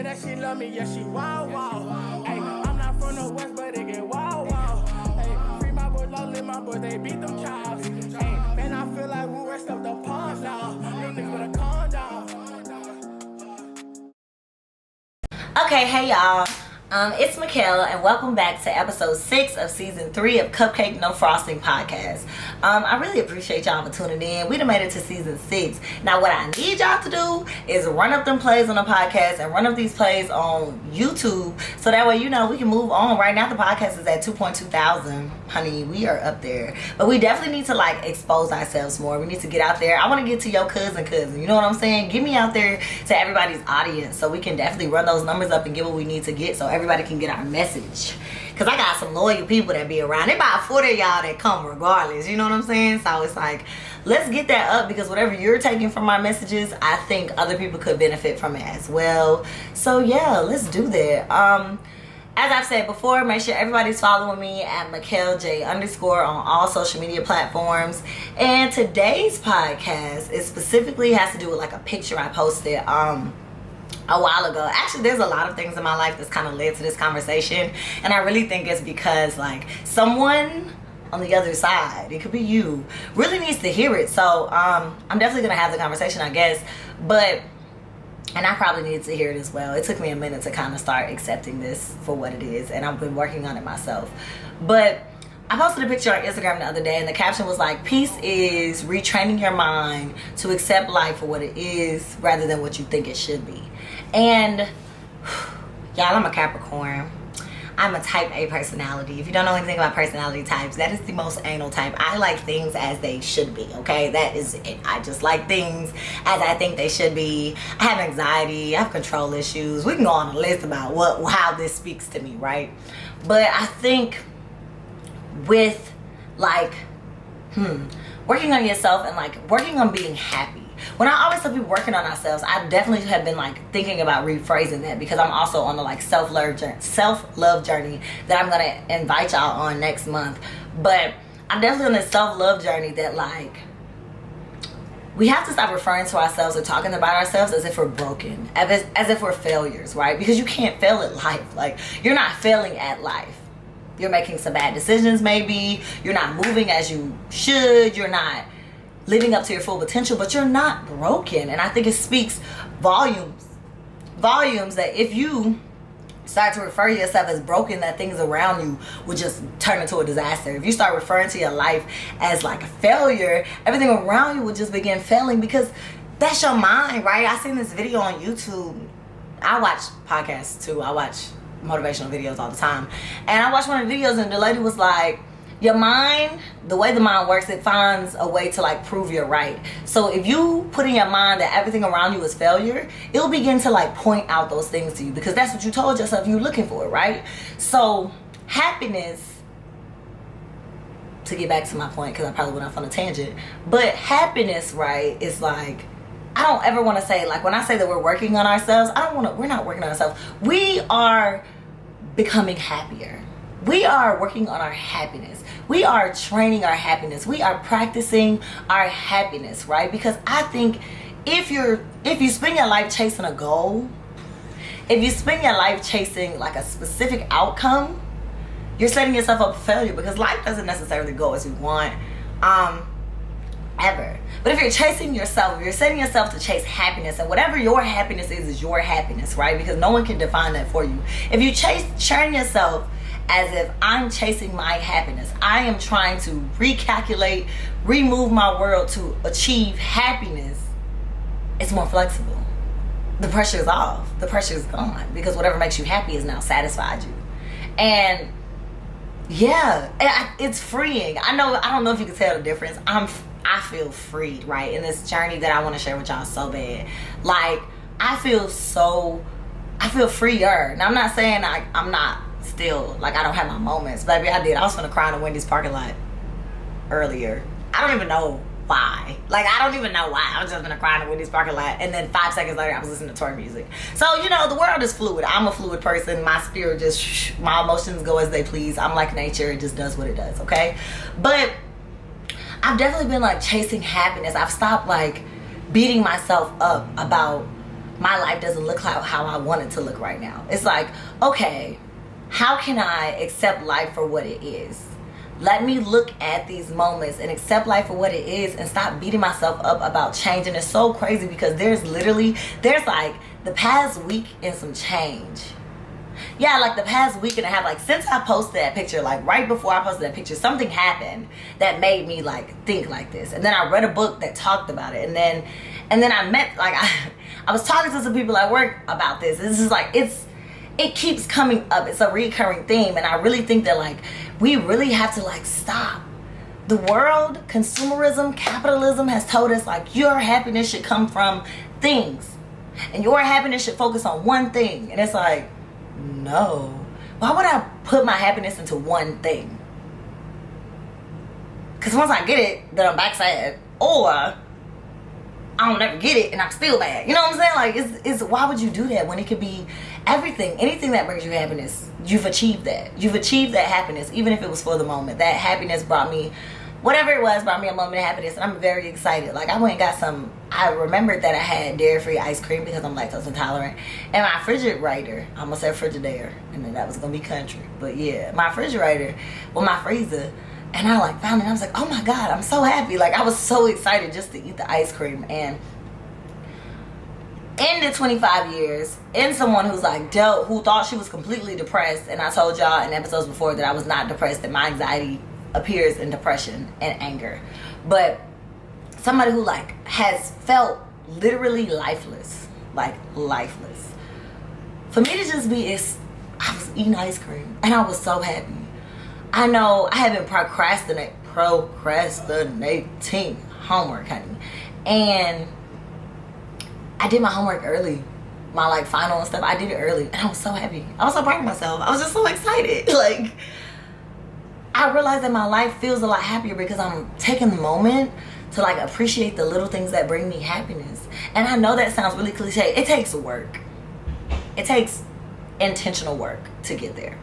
say that she love me, yeah, she wow, wow. Hey, I'm not from the West, but it get wow, wow. Hey, free my boy, lonely, my boy, they beat them cows. Hey, man, I feel like we rest up the pond now. Them niggas better calm down. Okay, hey y'all. It's Mikkel, and welcome back to episode 6 of season 3 of Cupcake No Frosting podcast. I really appreciate y'all for tuning in. We done made it to season 6. Now, what I need y'all to do is run up them plays on the podcast and run up these plays on YouTube, so that way, you know, we can move on. Right now, the podcast is at 2.2 thousand. Honey, we are up there. But we definitely need to, like, expose ourselves more. We need to get out there. I want to get to your cousin. You know what I'm saying? Get me out there to everybody's audience so we can definitely run those numbers up and get what we need to get so everybody can get our message. Because I got some loyal people that be around. There about 40 of y'all that come regardless. You know what I'm saying? So it's like, let's get that up, because whatever you're taking from my messages, I think other people could benefit from it as well. So yeah, let's do that. As I've said before, make sure everybody's following me at MikkelJ_ on all social media platforms. And today's podcast is specifically has to do with like a picture I posted a while ago. Actually, there's a lot of things in my life that's kind of led to this conversation, and I really think it's because like someone on the other side, it could be you, really needs to hear it. So I'm definitely gonna have the conversation, I guess, and I probably needed to hear it as well. It took me a minute to kind of start accepting this for what it is, and I've been working on it myself. But I posted a picture on Instagram the other day, and the caption was like, peace is retraining your mind to accept life for what it is rather than what you think it should be. And y'all, I'm a Capricorn. I'm a type A personality. If you don't know anything about personality types, that is the most anal type. I like things as they should be, okay? That is it. I just like things as I think they should be. I have anxiety. I have control issues. We can go on a list about how this speaks to me, right? But I think with like, working on yourself and like working on being happy. When I always tell people working on ourselves, I definitely have been like thinking about rephrasing that, because I'm also on the like self-love journey that I'm gonna invite y'all on next month. But I'm definitely on this self-love journey that like we have to stop referring to ourselves or talking about ourselves as if we're broken, as if we're failures, right? Because you can't fail at life. Like, you're not failing at life. You're making some bad decisions maybe. You're not moving as you should. You're not living up to your full potential, but you're not broken. And I think it speaks volumes that if you start to refer to yourself as broken, that things around you would just turn into a disaster. If you start referring to your life as like a failure, everything around you would just begin failing, because that's your mind, right? I seen this video on YouTube. I watch podcasts too. I watch motivational videos all the time. And I watched one of the videos, and the lady was like, your mind, the way the mind works, it finds a way to like prove you're right. So if you put in your mind that everything around you is failure, it'll begin to like point out those things to you, because that's what you told yourself you were looking for, right? So happiness, to get back to my point, because I probably went off on a tangent, but happiness, right, is like, I don't ever want to say, like, when I say that we're working on ourselves, we're not working on ourselves. We are becoming happier. We are working on our happiness. We are training our happiness. We are practicing our happiness, right? Because I think if you spend your life chasing a goal, if you spend your life chasing like a specific outcome, you're setting yourself up for failure, because life doesn't necessarily go as we want, ever. But if you're chasing yourself, if you're setting yourself to chase happiness, and whatever your happiness is your happiness, right? Because no one can define that for you. If you train yourself as if I'm chasing my happiness, I am trying to recalculate, remove my world to achieve happiness, it's more flexible. The pressure is off. The pressure is gone, because whatever makes you happy is now satisfied you. And yeah, it's freeing. I don't know if you can tell the difference. I feel freed, right, in this journey that I want to share with y'all so bad. Like, I feel freer. Now, I'm not saying I'm not still, like, I don't have my moments. Baby, I did. I was gonna cry in the Wendy's parking lot earlier. I don't even know why. Like, I don't even know why. I was just gonna cry in the Wendy's parking lot, and then 5 seconds later I was listening to Tory music. So, you know, the world is fluid. I'm a fluid person. My spirit just, my emotions go as they please. I'm like nature. It just does what it does, okay? But I've definitely been like chasing happiness. I've stopped like beating myself up about my life doesn't look how I want it to look right now. It's like, okay, how can I accept life for what it is? Let me look at these moments and accept life for what it is and stop beating myself up about change. And it's so crazy because there's like the past week and some change. Yeah, like the past week and a half, like since I posted that picture, like right before I posted that picture, something happened that made me like think like this. And then I read a book that talked about it. And then I met, like I was talking to some people at work about this. This is like, it keeps coming up. It's a recurring theme. And I really think that like we really have to like stop. The world, consumerism, capitalism has told us like your happiness should come from things. And your happiness should focus on one thing. And it's like, no. Why would I put my happiness into one thing? Because once I get it, then I'm back sad. Or I don't ever get it and I'm still bad. You know what I'm saying? Like, it's why would you do that when it could be everything, anything that brings you happiness? You've achieved that. You've achieved that happiness, even if it was for the moment. That happiness brought me, whatever it was, brought me a moment of happiness. And I'm very excited. Like, I went and got some, I remembered that I had dairy-free ice cream because I'm lactose intolerant. And my refrigerator, I almost said Frigidaire, and then that was going to be country. But yeah, my refrigerator, well, my freezer, and I like found it. I was like, oh my God, I'm so happy. Like, I was so excited just to eat the ice cream. And in the 25 years, in someone who's like dealt, who thought she was completely depressed, and I told y'all in episodes before that I was not depressed, that my anxiety appears in depression and anger. But somebody who like has felt literally lifeless, like lifeless. For me to just be, I was eating ice cream and I was so happy. I know I have been procrastinating homework, honey. And I did my homework early. My like final and stuff, I did it early. And I was so happy. I was so proud of myself. I was just so excited. Like, I realized that my life feels a lot happier because I'm taking the moment to like appreciate the little things that bring me happiness. And I know that sounds really cliche. It takes work. It takes intentional work to get there.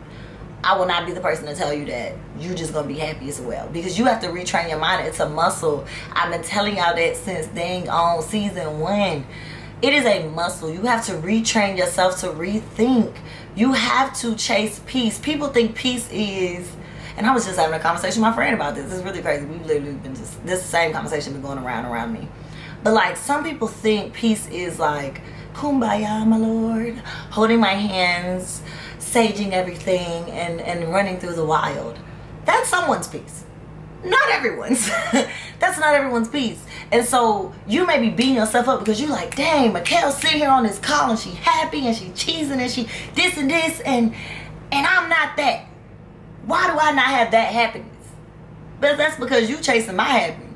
I will not be the person to tell you that you just gonna be happy as well, because you have to retrain your mind. It's a muscle. I've been telling y'all that since dang on season 1. It is a muscle. You have to retrain yourself to rethink. You have to chase peace. People think peace is, and I was just having a conversation with my friend about this. It's really crazy. We've literally been just, this same conversation been going around me. But like, some people think peace is like, kumbaya, my lord, holding my hands, saging everything, and running through the wild. That's someone's peace. Not everyone's. That's not everyone's peace. And so you may be beating yourself up because you're like, dang, Mikkel's sitting here on this call and she happy and she cheesing and she this and this, and I'm not that. Why do I not have that happiness? But that's because you chasing my happy.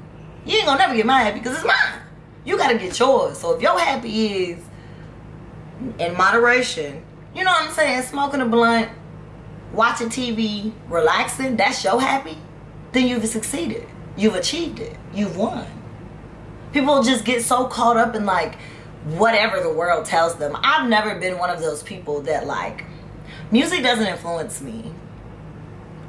You ain't gonna never get my happy because it's mine. You gotta get yours. So if your happy is in moderation, you know what I'm saying, smoking a blunt, watching TV, relaxing, that's your happy, then you've succeeded. You've achieved it. You've won. People just get so caught up in like whatever the world tells them. I've never been one of those people that like, music doesn't influence me.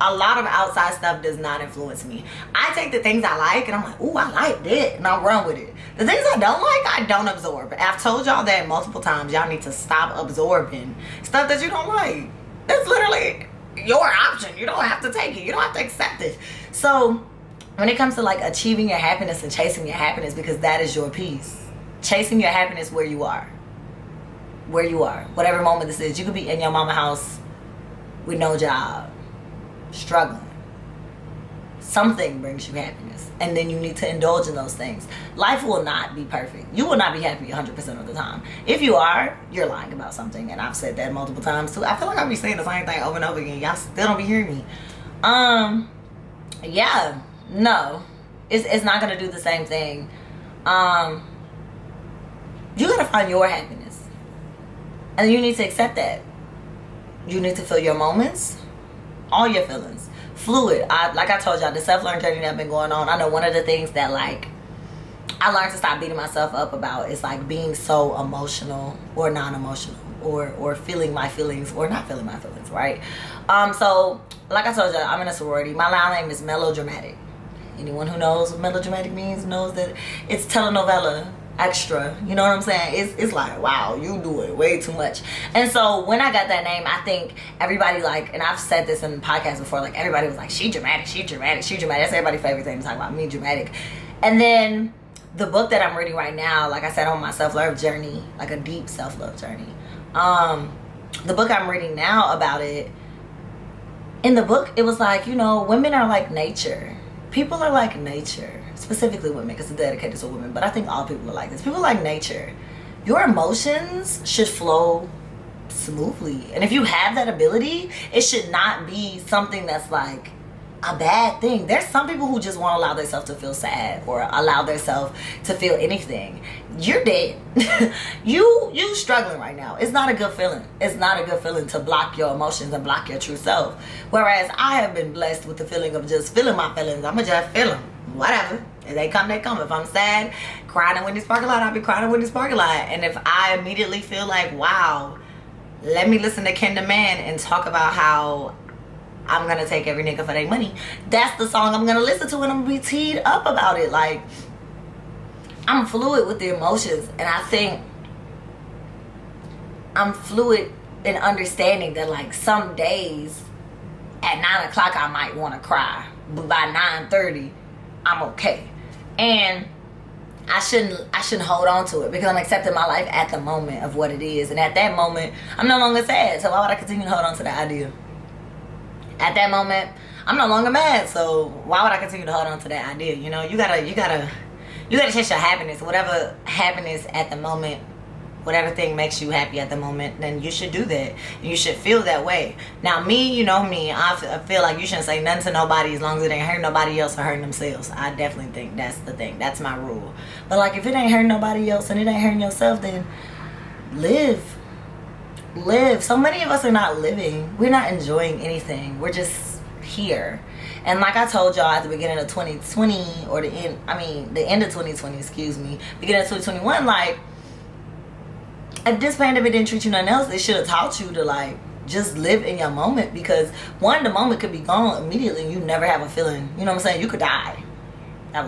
A lot of outside stuff does not influence me. I take the things I like and I'm like, ooh, I like that, and I'll run with it. The things I don't like, I don't absorb. I've told y'all that multiple times. Y'all need to stop absorbing stuff that you don't like. It's literally your option. You don't have to take it. You don't have to accept it. So when it comes to like achieving your happiness and chasing your happiness, because that is your peace. Chasing your happiness where you are. Where you are. Whatever moment this is. You could be in your mama house with no job, struggling. Something brings you happiness, and then you need to indulge in those things. Life will not be perfect. You will not be happy 100% of the time. If you are, you're lying about something, and I've said that multiple times too. I feel like I'll be saying the same thing over and over again. Y'all still don't be hearing me. Yeah, no, it's not gonna do the same thing. You gotta find your happiness, and you need to accept that. You need to feel your moments, all your feelings. Fluid. Like I told y'all, the self-learned journey that I've been going on, I know one of the things that like I learned to stop beating myself up about is like being so emotional or non-emotional, or feeling my feelings or not feeling my feelings, right? So like I told y'all, I'm in a sorority. My line name is melodramatic. Anyone who knows what melodramatic means knows that it's telenovela extra. You know what I'm saying? It's like, wow, you do it way too much. And so when I got that name, I think everybody like, and I've said this in the podcast before, like everybody was like, she dramatic, she dramatic, she dramatic. That's everybody's favorite thing to talk about, me dramatic. And then the book that I'm reading right now, like I said, on my self-love journey, like a deep self-love journey. The book I'm reading now about it, in the book, it was like, you know, women are like nature. People are like nature. Specifically women, because it's dedicated to women, but I think all people are like this. People are like nature. Your emotions should flow smoothly, and if you have that ability, it should not be something that's like a bad thing. There's some people who just won't allow themselves to feel sad or allow themselves to feel anything. You're dead. you struggling right now. It's not a good feeling. It's not a good feeling to block your emotions and block your true self. Whereas I have been blessed with the feeling of just feeling my feelings. I'ma just feel them. Whatever. If they come, they come. If I'm sad, crying in Wendy's parking lot, I'll be crying in Wendy's parking lot. And if I immediately feel like, wow, let me listen to Kendra Man and talk about how I'm gonna take every nigga for their money, that's the song I'm gonna listen to, and I'm gonna be teed up about it. Like, I'm fluid with the emotions, and I think I'm fluid in understanding that, like, some days at 9 o'clock I might want to cry, but by 9:30 I'm okay. And I shouldn't hold on to it, because I'm accepting my life at the moment of what it is, and at that moment I'm no longer sad, so why would I continue to hold on to that idea? At that moment I'm no longer mad, so why would I continue to hold on to that idea? You know, you gotta chase your happiness. Whatever happiness at the moment, whatever thing makes you happy at the moment, then you should do that. You should feel that way. Now, me, you know me, I feel like you shouldn't say nothing to nobody as long as it ain't hurting nobody else or hurting themselves. I definitely think that's the thing. That's my rule. But like, if it ain't hurting nobody else and it ain't hurting yourself, then live. So many of us are not living. We're not enjoying anything. We're just here. And like I told y'all at the beginning of 2020, or the end of 2020, excuse me, beginning of 2021, like, if this pandemic didn't treat you nothing else, it should have taught you to, like, just live in your moment. Because one, the moment could be gone immediately and you never have a feeling. You know what I'm saying? You could die. That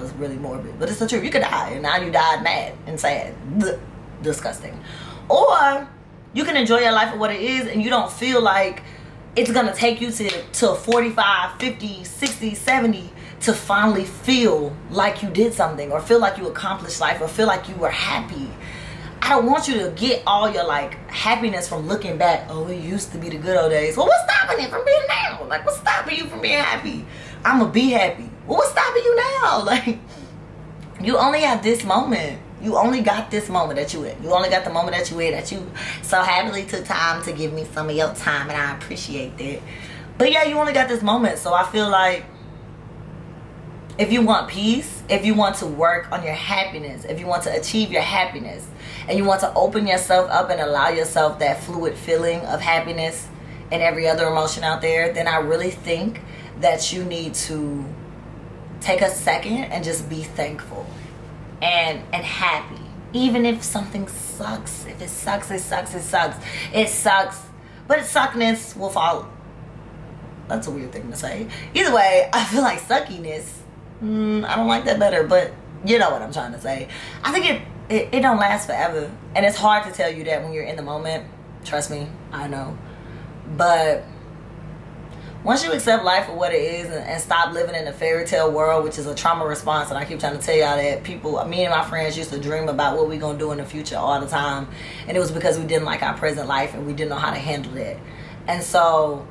was really morbid, but it's the truth. You could die, and now you died mad and sad. Blech. Disgusting. Or you can enjoy your life for what it is, and you don't feel like it's gonna take you to 45, 50, 60, 70 to finally feel like you did something, or feel like you accomplished life, or feel like you were happy. I don't want you to get all your, like, happiness from looking back. Oh, it used to be the good old days. Well, what's stopping it from being now? Like, what's stopping you from being happy? I'm gonna be happy. Well, what's stopping you now? Like, you only have this moment. You only got this moment that you in. You only got the moment that you in, that you so happily took time to give me some of your time, and I appreciate that. But yeah, you only got this moment. So I feel like if you want peace, if you want to work on your happiness, if you want to achieve your happiness, and you want to open yourself up and allow yourself that fluid feeling of happiness and every other emotion out there, then I really think that you need to take a second and just be thankful and happy. Even if something sucks. If it sucks, it sucks, it sucks. It sucks. But suckness will follow. That's a weird thing to say. Either way, I feel like suckiness, I don't like that better, but you know what I'm trying to say. I think it don't last forever. And it's hard to tell you that when you're in the moment. Trust me, I know. But once you accept life for what it is, and stop living in a fairy tale world, which is a trauma response, and I keep trying to tell y'all that me and my friends used to dream about what we gonna do in the future all the time, and it was because we didn't like our present life and we didn't know how to handle that. And so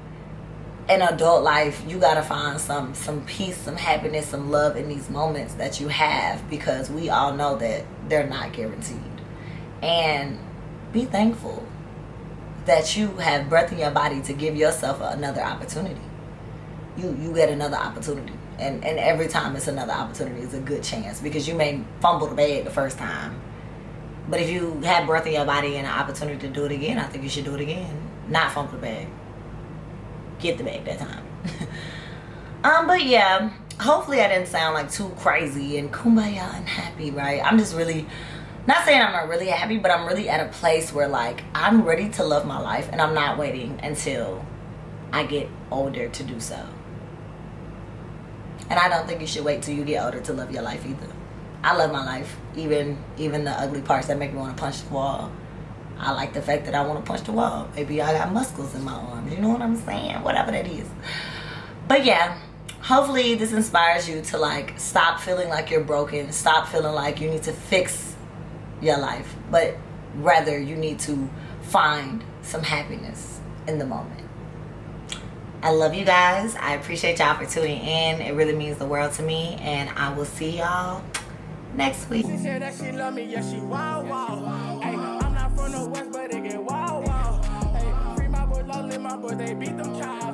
in adult life, you gotta find some peace, some happiness, some love in these moments that you have, because we all know that they're not guaranteed. And be thankful that you have breath in your body to give yourself another opportunity. You get another opportunity, and every time it's another opportunity, it's a good chance, because you may fumble the bag the first time, but if you have breath in your body and an opportunity to do it again, I think you should do it again. Not fumble the bag. Get the bag that time. But yeah, hopefully I didn't sound like too crazy and kumbaya and happy, right? I'm just really, not saying I'm not really happy, but I'm really at a place where, like, I'm ready to love my life, and I'm not waiting until I get older to do so. And I don't think you should wait till you get older to love your life either. I love my life, even the ugly parts that make me want to punch the wall. I like the fact that I want to punch the wall. Maybe I got muscles in my arms. You know what I'm saying? Whatever that is. But yeah, hopefully this inspires you to like stop feeling like you're broken. Stop feeling like you need to fix your life. But rather you need to find some happiness in the moment. I love you guys. I appreciate y'all for tuning in. It really means the world to me. And I will see y'all next week. She said that she love me, yeah, she wow, wow. Hey, I'm not from the West, but it get wow, wow. Hey, free my boy, lonely, my boy, they beat them child.